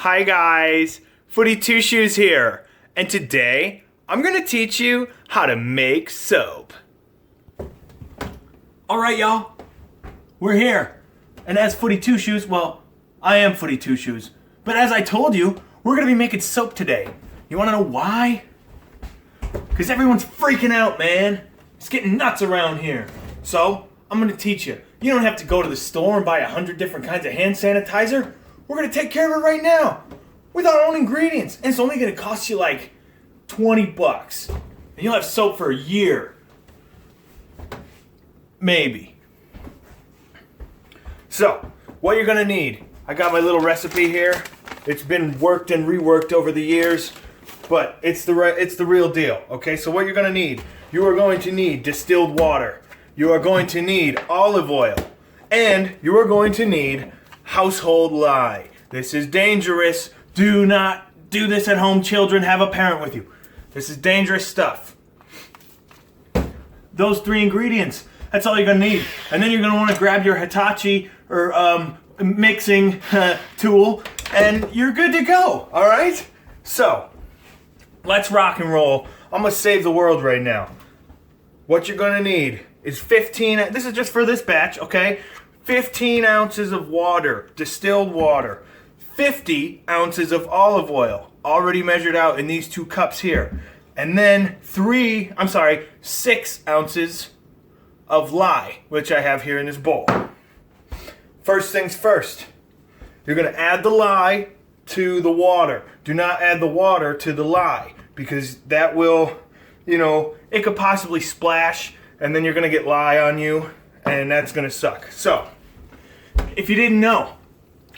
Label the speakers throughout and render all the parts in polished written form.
Speaker 1: Hi guys, Footy Two Shoes here, and today I'm gonna teach you how to make soap.
Speaker 2: Alright y'all, we're here. And as Footy Two Shoes, well, I am Footy Two Shoes. But as I told you, we're gonna be making soap today. You wanna know why? Because everyone's freaking out, man. It's getting nuts around here. So, I'm gonna teach you. You don't have to go to the store and buy 100 different kinds of hand sanitizer. We're gonna take care of it right now with our own ingredients. And it's only gonna cost you like 20 bucks. And you'll have soap for a year. Maybe.
Speaker 1: So, what you're gonna need, I got my little recipe here. It's been worked and reworked over the years, but it's the real deal. Okay, so what you're gonna need, you are going to need distilled water. You are going to need olive oil, and you are going to need household lye. This is dangerous. Do not do this at home, children. Have a parent with you. This is dangerous stuff.
Speaker 2: Those 3 ingredients, that's all you're gonna need. And then you're gonna wanna grab your Hitachi or mixing tool, and you're good to go, all right?
Speaker 1: So, let's rock and roll. I'm gonna save the world right now. What you're gonna need is 15, this is just for this batch, okay? 15 ounces of water, distilled water. 50 ounces of olive oil, already measured out in these 2 cups here. And then 6 ounces of lye, which I have here in this bowl. First things first, you're gonna add the lye to the water. Do not add the water to the lye, because that will, it could possibly splash, and then you're gonna get lye on you, and that's gonna suck. So,
Speaker 2: if you didn't know,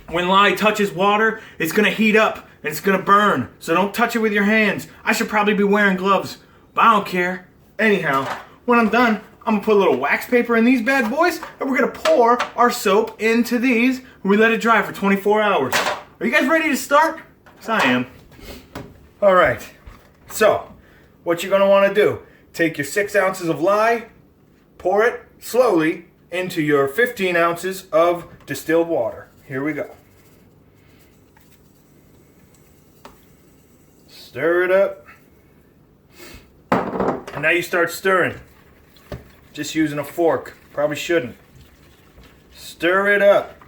Speaker 2: when lye touches water, it's gonna heat up and it's gonna burn. So don't touch it with your hands. I should probably be wearing gloves, but I don't care. Anyhow, when I'm done, I'm gonna put a little wax paper in these bad boys, and we're gonna pour our soap into these, and we let it dry for 24 hours. Are you guys ready to start? Yes, I am.
Speaker 1: All right, so what you're gonna wanna do, take your 6 ounces of lye, pour it slowly into your 15 ounces of distilled water. Here we go. Stir it up. And now you start stirring. Just using a fork. Probably shouldn't. Stir it up.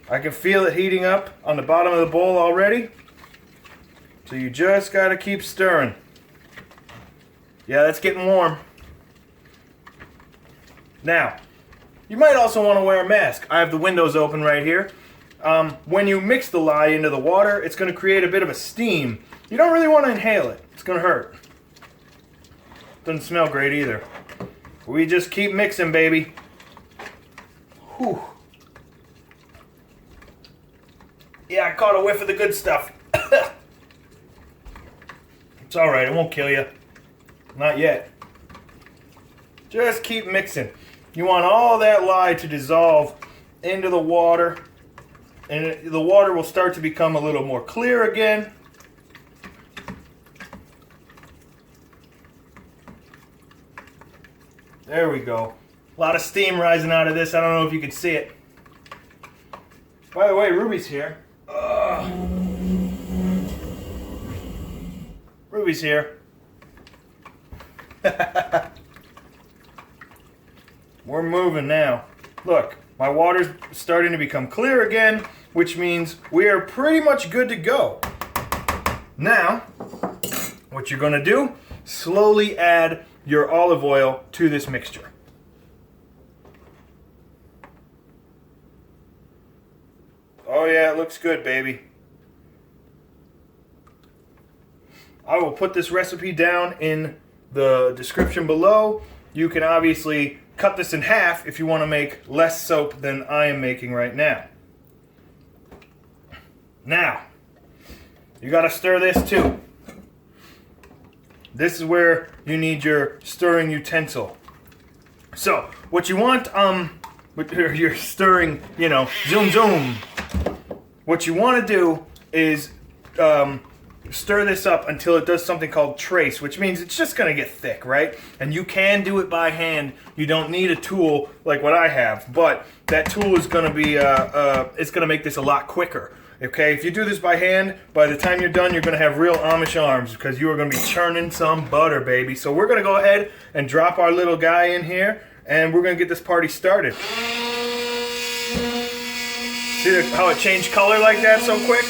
Speaker 1: I can feel it heating up on the bottom of the bowl already. So you just gotta keep stirring. Yeah, that's getting warm. Now, you might also want to wear a mask. I have the windows open right here. When you mix the lye into the water, it's going to create a bit of a steam. You don't really want to inhale it. It's going to hurt. Doesn't smell great either. We just keep mixing, baby. Whew. Yeah, I caught a whiff of the good stuff. It's alright, it won't kill you. Not yet. Just keep mixing. You want all that lye to dissolve into the water, and the water will start to become a little more clear again. There we go. A lot of steam rising out of this. I don't know if you can see it. By the way, Ruby's here. Ruby's here. We're moving now. Look, my water's starting to become clear again, which means we are pretty much good to go. Now, what you're gonna do, slowly add your olive oil to this mixture. Oh yeah, it looks good, baby. I will put this recipe down in the description below. You can obviously cut this in half if you want to make less soap than I am making right now. Now, you got to stir this too. This is where you need your stirring utensil. So, what you want, with your stirring, zoom zoom. What you want to do is stir this up until it does something called trace, which means it's just going to get thick, right? And you can do it by hand. You don't need a tool like what I have, but that tool is going to be, it's going to make this a lot quicker. Okay, if you do this by hand, by the time you're done, you're going to have real Amish arms because you are going to be churning some butter, baby. So we're going to go ahead and drop our little guy in here, and we're going to get this party started. See how it changed color like that so quick?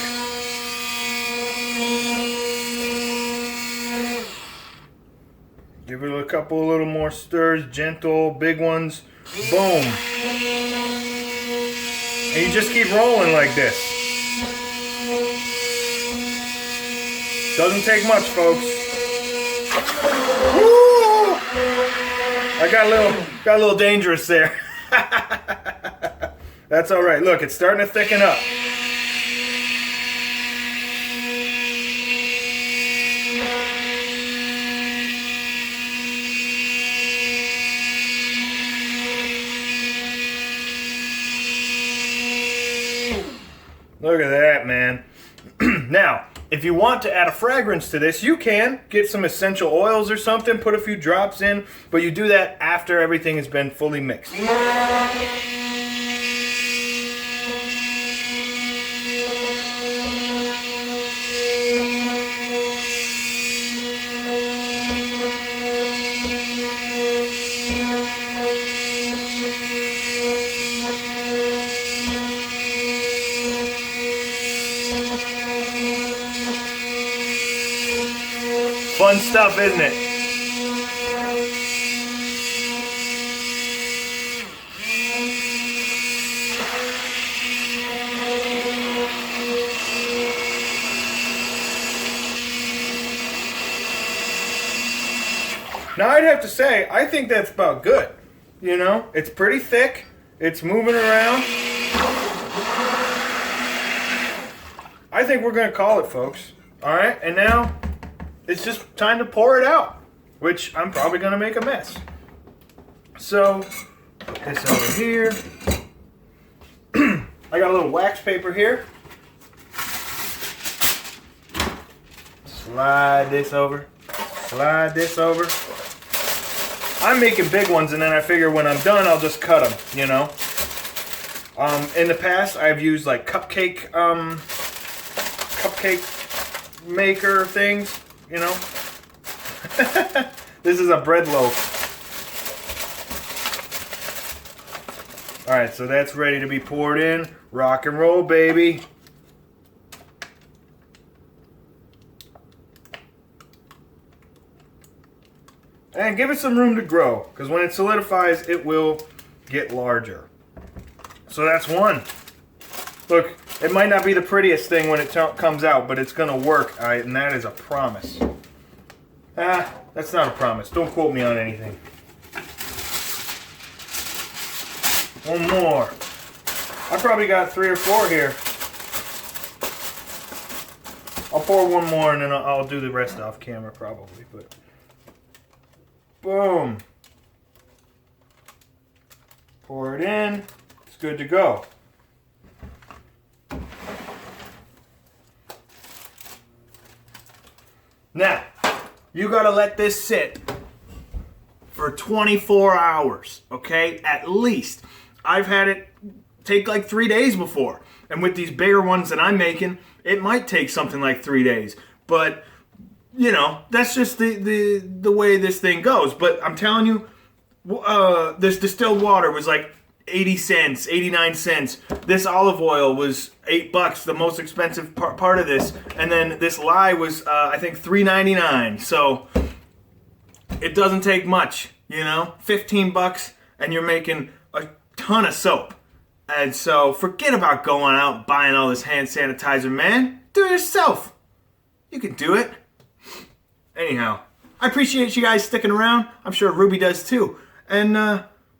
Speaker 1: Give it a couple little more stirs, gentle, big ones. Boom. And you just keep rolling like this. Doesn't take much, folks. Woo! I got a little dangerous there. That's all right. Look, it's starting to thicken up. Look at that, man. Now, if you want to add a fragrance to this, you can get some essential oils or something, put a few drops in, but you do that after everything has been fully mixed. Fun stuff, isn't it? Now I'd have to say, I think that's about good. You know, it's pretty thick. It's moving around. I think we're going to call it, folks. All right, and now it's just time to pour it out, which I'm probably going to make a mess. So, put this over here. I got a little wax paper here. Slide this over. Slide this over. I'm making big ones, and then I figure when I'm done, I'll just cut them, you know. In the past, I've used like cupcake maker things, you know. This is a bread loaf. All right, so that's ready to be poured in. Rock and roll, baby. And give it some room to grow, because when it solidifies, it will get larger. So that's one. Look, it might not be the prettiest thing when it comes out, but it's going to work, all right, and that is a promise. That's not a promise. Don't quote me on anything. One more. I probably got 3 or 4 here. I'll pour one more, and then I'll do the rest off camera probably, but... Boom. Pour it in. It's good to go. Now, you gotta let this sit for 24 hours, okay? At least. I've had it take like 3 days before. And with these bigger ones that I'm making, it might take something like 3 days. But you know, that's just the way this thing goes. But I'm telling you, this distilled water was like 80 cents, 89 cents. This olive oil was $8, the most expensive part of this. And then this lye was, I think, $3.99. So it doesn't take much, you know, $15, and you're making a ton of soap. And so forget about going out and buying all this hand sanitizer, man. Do it yourself. You can do it. Anyhow, I appreciate you guys sticking around. I'm sure Ruby does too. And,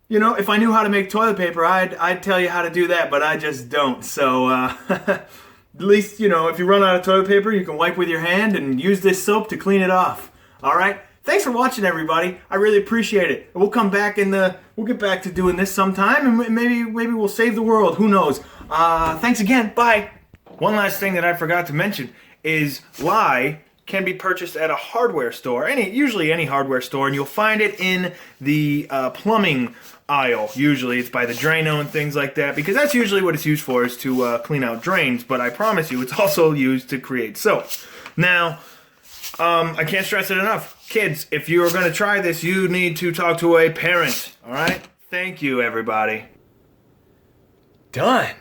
Speaker 1: you know, if I knew how to make toilet paper, I'd tell you how to do that, but I just don't. So, at least, you know, if you run out of toilet paper, you can wipe with your hand and use this soap to clean it off. All right? Thanks for watching, everybody. I really appreciate it. We'll come back and we'll get back to doing this sometime, and maybe we'll save the world. Who knows? Thanks again. Bye. One last thing that I forgot to mention is lye can be purchased at a hardware store, usually any hardware store, and you'll find it in the plumbing aisle. Usually it's by the Drano and things like that, because that's usually what it's used for, is to clean out drains. But I promise you, it's also used to create soap. Now, I can't stress it enough. Kids, if you are going to try this, you need to talk to a parent. All right? Thank you, everybody.
Speaker 2: Done.